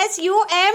SUM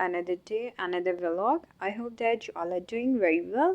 another day another vlog. I hope that you all are doing very well.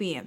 PM،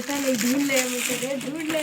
पहले ढूंढ ले, मुझे ढूंढ ले।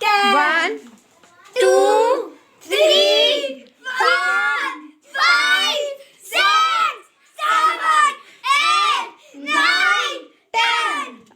1 2 3 4 5 6 7 8 9 10.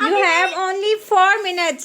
You have only 4 minutes.